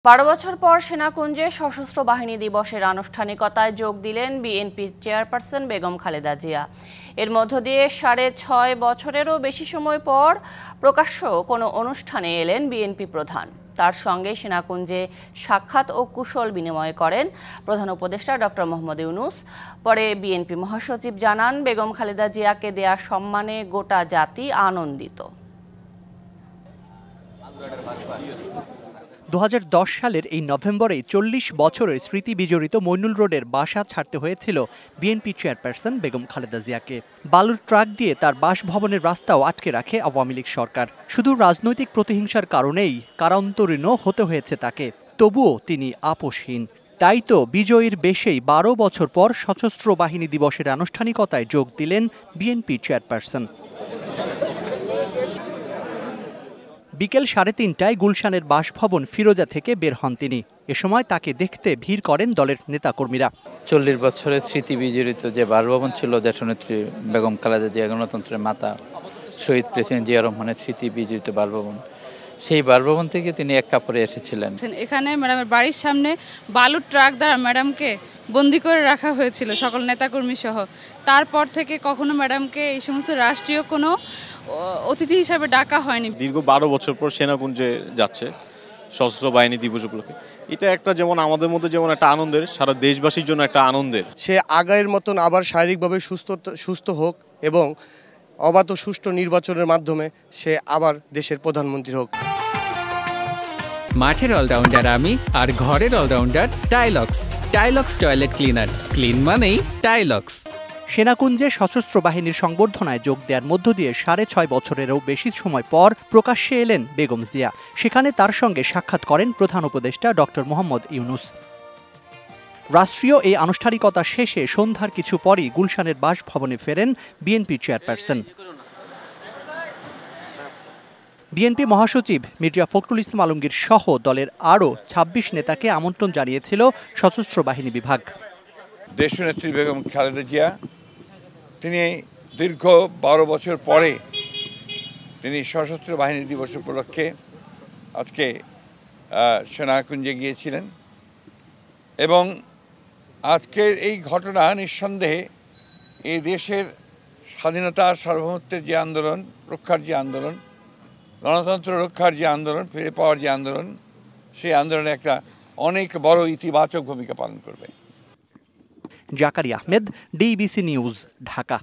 12 বছর পর সেনাকুঞ্জে সশস্ত্র বাহিনী দিবসের আনুষ্ঠানিকতায় যোগ দিলেন বিএনপি চেয়ারপারসন বেগম খালেদা জিয়া। এর মধ্য দিয়ে 6.5 বছরেরও বেশি সময় পর প্রকাশ্য কোনো অনুষ্ঠানে এলেন বিএনপি প্রধান। তার সঙ্গে সেনাকুঞ্জে সাক্ষাৎ ও কুশল বিনিময় করেন প্রধান উপদেষ্টা ডক্টর মোহাম্মদ ইউনূস। পরে বিএনপি মহাসচিব জানান, বেগম খালেদা জিয়াকে দেয়া সম্মানে গোটা জাতি আনন্দিত। 2010 সালের এই নভেম্বরে 40 বছরের স্মৃতি বিজড়িত মইনুল রোডের বাসা ছাড়তে হয়েছিল বিএনপি চেয়ারপারসন বেগম খালেদা জিয়াকে। বালুর ট্রাক দিয়ে তার বাসভবনের রাস্তাও আটকে রাখে আওয়ামী লীগ সরকার। শুধু রাজনৈতিক প্রতিহিংসার কারণেই কারান্তরীণ হতে হয়েছে তাকে, তবুও তিনি আপোষহীন। তাই তো বিজয়ীর বেশেই 12 বছর পর সশস্ত্র বাহিনী দিবসের আনুষ্ঠানিকতায় যোগ দিলেন বিএনপি চেয়ারপারসন। বিকেল 3:30টায় গুলশানের বাসভবন ফিরোজা থেকে বের হন তিনি। এ সময় তাকে দেখতে ভিড় করেন দলের নেতাকর্মীরা। 40 বছরের স্মৃতি বিজড়িত যে বাসভবন ছিল দেশনেত্রী বেগম খালেদা জিয়া গণতন্ত্রের মাতা, শহীদ প্রেসিডেন্ট জিয়া রহমানের স্মৃতি বিজড়িত বাসভবন, সেই বাসভবন থেকে তিনি এক কাপড়ে এসেছিলেন। এখানে ম্যাডামের বাড়ির সামনে বালুর ট্রাক দ্বারা ম্যাডামকে বন্দি করে রাখা হয়েছিল সকল নেতাকর্মী সহ। তারপর থেকে কখনো ম্যাডামকে এই সমস্ত রাষ্ট্রীয় কোনো অতিথি হিসাবে ডাকা হয়নি। দীর্ঘ 12 বছর পর সেনাকুঞ্জে যাচ্ছে সশস্ত্র বাহিনী দিবস উপলক্ষে। এটা একটা যেমন আমাদের মধ্যে যেমন একটা আনন্দের, সারা দেশবাসীর জন্য একটা আনন্দের। সে আগের মতন আবার শারীরিকভাবে সুস্থ হোক এবং অবাধ সুষ্ঠু নির্বাচনের মাধ্যমে সে আবার দেশের প্রধানমন্ত্রী হোক। মাঠের অলরাউন্ডার আমি, আর ঘরের allrounder Tylox. Tylox toilet cleaner, clean মানেই টাইলক্স। সেনাকুঞ্জে সশস্ত্র বাহিনীর সংবর্ধনায় যোগ দেওয়ার মধ্য দিয়ে 6.5 বছরেরও বেশি সময় পর প্রকাশ্যে এলেন বেগম জিয়া। সেখানে তার সঙ্গে সাক্ষাৎ করেন প্রধান উপদেষ্টা ডক্টর মোহাম্মদ ইউনূস। রাষ্ট্রীয় এই আনুষ্ঠানিকতা শেষে সন্ধ্যার কিছু পরই গুলশানের বাসভবনে ফেরেন বিএনপি চেয়ারপারসন। বিএনপি মহাসচিব মির্জা ফখরুল ইসলাম আলমগীর সহ দলের আরও 26 নেতাকে আমন্ত্রণ জানিয়েছিল সশস্ত্র বাহিনী বিভাগ। দেশনেত্রী বেগম খালেদা জিয়া তিনি দীর্ঘ 12 বছর পরে তিনি সশস্ত্র বাহিনী দিবস উপলক্ষে আজকে সেনাকুঞ্জে গিয়েছিলেন এবং আজকের এই ঘটনা নিঃসন্দেহে এই দেশের স্বাধীনতা সার্বভৌমত্বের যে আন্দোলন, রক্ষার যে আন্দোলন, গণতন্ত্র রক্ষার যে আন্দোলন, ফিরে পাওয়ার যে আন্দোলন, সেই আন্দোলনে একটা অনেক বড় ইতিবাচক ভূমিকা পালন করবে। Zakaria Ahmed, DBC news, Dhaka.